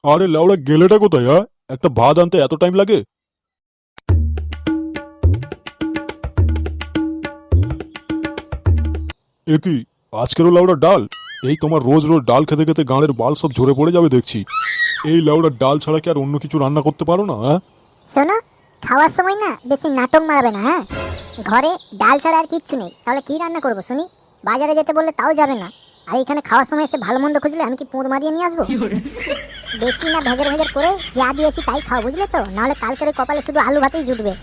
আরে লেওড়া গেলেটা কোথায়? হ্যাঁ, একটা ভাত আনতে এত টাইম লাগে? এ কি, আজকেরও লেওড়া ডাল? এই তোমার রোজ রোজ ডাল খেতে খেতে গাঁড়ের বাল সব ঝরে পড়ে যাবে দেখছি। এই লেওড়া ডাল ছাড়া কি আর অন্য কিছু রান্না করতে পারো না? হ্যাঁ, শোনো, খাওয়ার সময় না বেশি নাটক মারবে না। হ্যাঁ, ঘরে ডাল ছাড়া আর কিচ্ছু নেই, তাহলে কি রান্না করবো শুনি? বাজারে যেতে বললে তাও যাবে না, আর এখানে খাওয়ার সময় এসে ভালো মন্দ খুঁজলে আমি কি পোঁদ মারিয়ে নিয়ে আসবো? বেশি না ভেজর ভেজর করে যা দিয়েছি তাই খাও, বুঝলে তো? নাহলে কালকের ওই কপালে শুধু আলু ভাতেই জুটবে।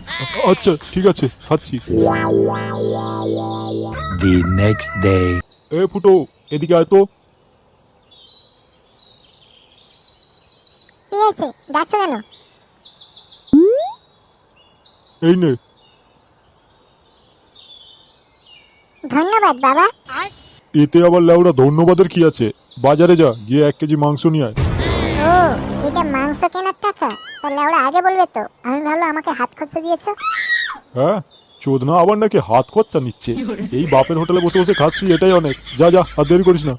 আচ্ছা ঠিক আছে, খাচ্ছি। The next day. এ ফুটো, এদিকে আয় তো। কি হয়েছে, যাচ্ছ কেন? এই নে। ধন্যবাদ বাবা। এতে আবার লেওড়া ধন্যবাদের কি আছে? বাজারে যা, গিয়ে 1 কেজি মাংস নিয়ে আয়। ও, এটা মাংস কেনার টাকা? তাহলে ওরা আগে বলবে তো, আমি ভাবলাম আমাকে হাত খরচা দিয়েছো। হ্যাঁ, চোদনা আবার নাকি হাত খরচা নিচ্ছে। এই বাপের হোটেলে বসে বসে খাচ্ছি, এটাই অনেক। যা যা, আর দেরি করিস না।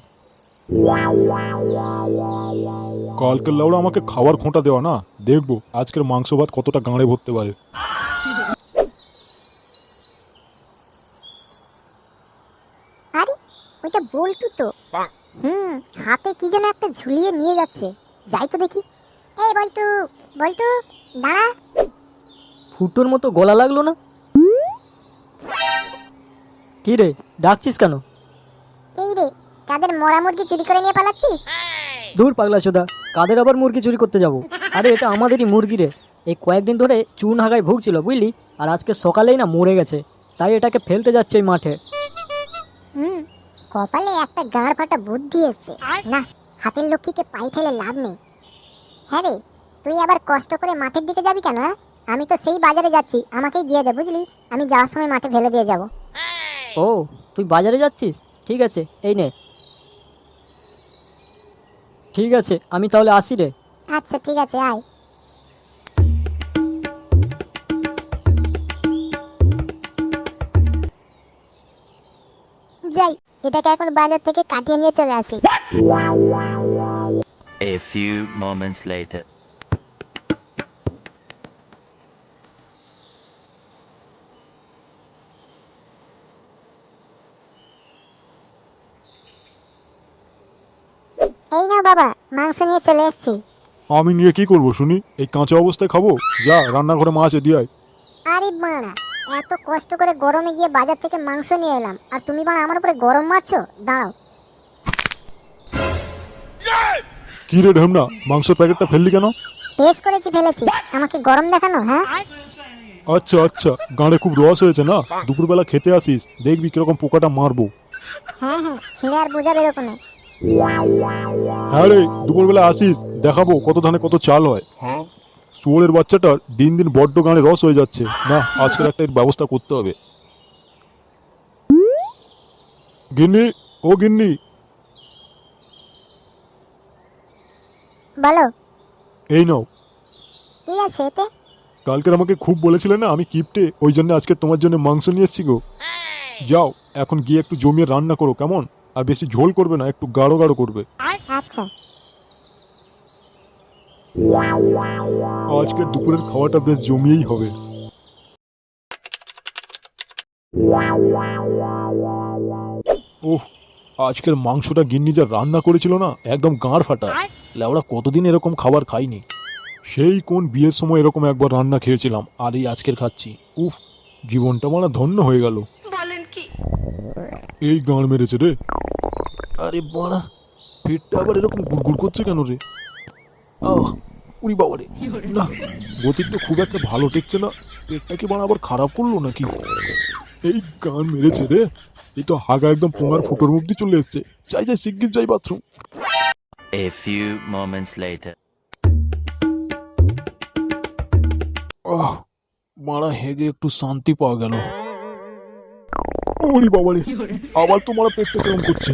কালকের লাউড়া আমাকে খাওয়ার খোঁটা দেওয়া না, দেখবো আজকের মাংস ভাত কতটা গাঁড়ে ভরতে পারে। আরে, ওইটা বল্টু তো। হাতে কি যেন একটা ঝুলিয়ে নিয়ে যাচ্ছে, যাই তো দেখি। এই বল্টু, বল্টু, দাঁড়া। ফুটোর মতো গলা লাগলো না? কি রে, ডাকছিস কেন? এই রে, কাদের মরা মুরগি চুরি করে নিয়ে পালাচ্ছিস? দূর পাগলা চোদা, কাদের আবার মুরগি চুরি করতে যাব? আরে এটা আমাদেরই মুরগি রে। এই কয়েকদিন ধরে চুন হাগায় ভুগছিল বুঝলি, আর আজকে সকালেই না মরে গেছে, তাই এটাকে ফেলতে যাচ্ছে ওই মাঠে। কপালে একটা গাঁড় ফাটা বুদ্ধি এসছে। না, হাতের লক্ষ্মীকে পাই ঠেলে লাভ নেই। হ্যাঁ রে, তুই আবার কষ্ট করে মাঠের দিকে যাবি কেন? হ্যাঁ, আমি তো সেই বাজারে যাচ্ছি, আমাকেই দিয়ে দে বুঝলি, আমি যাওয়ার সময় মাঠে ফেলে দিয়ে যাব। ও, তুই বাজারে যাচ্ছিস? ঠিক আছে, এই নে। ঠিক আছে, আমি তাহলে আসি রে। আচ্ছা ঠিক আছে, আয়। যাই, এটাকে এখন বাজার থেকে কাটিয়ে নিয়ে চলে আসি। A few moments later. এই নাও বাবা, মাংস নিয়ে চলে এসেছি। আমি নিয়ে কি করবো শুনি? এই কাঁচা অবস্থায় খাবো? যা, রান্নাঘরে মাছ দিয়ে আয়। আরে বাড়া, এত কষ্ট করে গরমে গিয়ে বাজার থেকে মাংস নিয়ে এলাম, আর তুমি বাড়া আমার উপরে গরম মারছো? দাঁড়াও। কি রে ঢেমনা, মাংসের প্যাকেটটা ফেললি কেন? টেস্ট করেছি ফেলেছি, আমাকে গরম দেখানো? হ্যাঁ, আচ্ছা আচ্ছা, গাঁড়ে খুব রস হয়েছে না, দুপুরবেলা খেতে আসিস, দেখবি কিরকম পোকাটা মারবো। হ্যাঁ হ্যাঁ, ছিঁড়ে আর বোঝা বেরোকোনে। হ্যাঁ রে, দুপুরবেলা আসিস, দেখাবো কত ধানে কত চাল হয়। শুয়োরের বাচ্চাটার দিন দিন বড্ড গাঁড়ে রস হয়ে যাচ্ছে, না আজকের একটা এর ব্যবস্থা করতে হবে। গিন্নি, ও গিন্নি। বলো, এই নাও। কি আছে এতে? কালকের আমাকে খুব বলেছিলে না আমি কিপটে, ওই জন্য আজকে তোমার জন্য মাংস নিয়ে এসছি গো। যাও, এখন গিয়ে একটু জমিয়ে রান্না করো কেমন? আর বেশি ঝোল করবে না, একটু গাঢ় গাঢ় করবে। আচ্ছা। আজকের দুপুরের খাওয়াটা বেশ জমিয়েই হবে। ওহ, আজকের মাংসটা গিন্নি যা রান্না করেছিল না, একদম গাঁড় ফাটা। লেওড়া কতদিন এরকম খাবার খাইনি। সেই কোন বিয়ের সময় এরকম একবার রান্না খেয়েছিলাম, আর এই আজকের খাচ্ছি। উফ, জীবনটা মানে ধন্য হয়ে গেল। এই গাঁড় মেরেছে রে। আরে বাড়া, পেটটা আবার এরকম গুড়গুড় করছে কেন রে? আহ, উরি বাবা রে। না, গতিটা খুব একটা ভালো টেকছে না। পেটটা কি বাড়া আবার খারাপ করলো নাকি? এই গান মেরেছে রে। এই তো হাগা একদম পোঙার ফুটোর মুখ দিয়ে চলে এসছে। যাই যাই, শিগগির যাই bathroom. A few moments later. আহ, মারা হেগে একটু শান্তি পাওয়া গেল। ওরে বাবা রে, আবার তো মারা পেটটা কেমন করছে।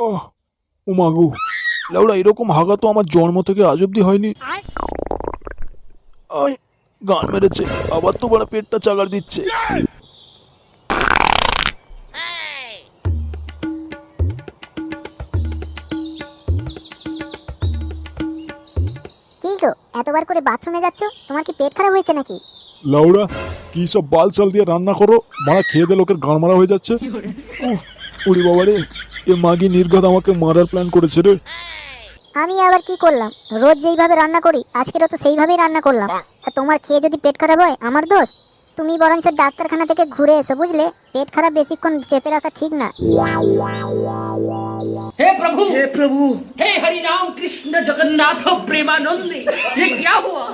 আহ, ও মাগো, লাউড়া এরকম হাগা তো আমার জন্ম থেকে আজ অব্দি হয়নি। আয়, গান মেরেছে, আবার তো বড় পেটটা চাগার দিচ্ছে। কি গো, এতবার করে বাথরুমে যাচ্ছ, তোমার কি পেট খারাপ হয়েছে নাকি? লাউড়া, কি সব বাল চাল দিয়ে রান্না করো, মারা খেয়ে দিয়ে লোকের গান মারা হয়ে যাচ্ছে। উফ, উড়ি বাবা রে, এ মাগি নির্ঘাত আমাকে মারার প্ল্যান করেছে রে। আমি আবার কি করলাম? রোজ যেইভাবে রান্না করি আজকেরও তো সেইভাবেই রান্না করলাম। আর তোমার খেয়ে যদি পেট খারাপ হয় আমার দোষ? তুমি বরঞ্চ ডাক্তারখানা থেকে ঘুরে এসো, বুঝলে? পেট খারাপ বেশিক্ষণ চেপে রাখা ঠিক না। हे प्रभु हे हरि राम कृष्ण जगन्नाथ प्रेमानंद ये क्या हुआ?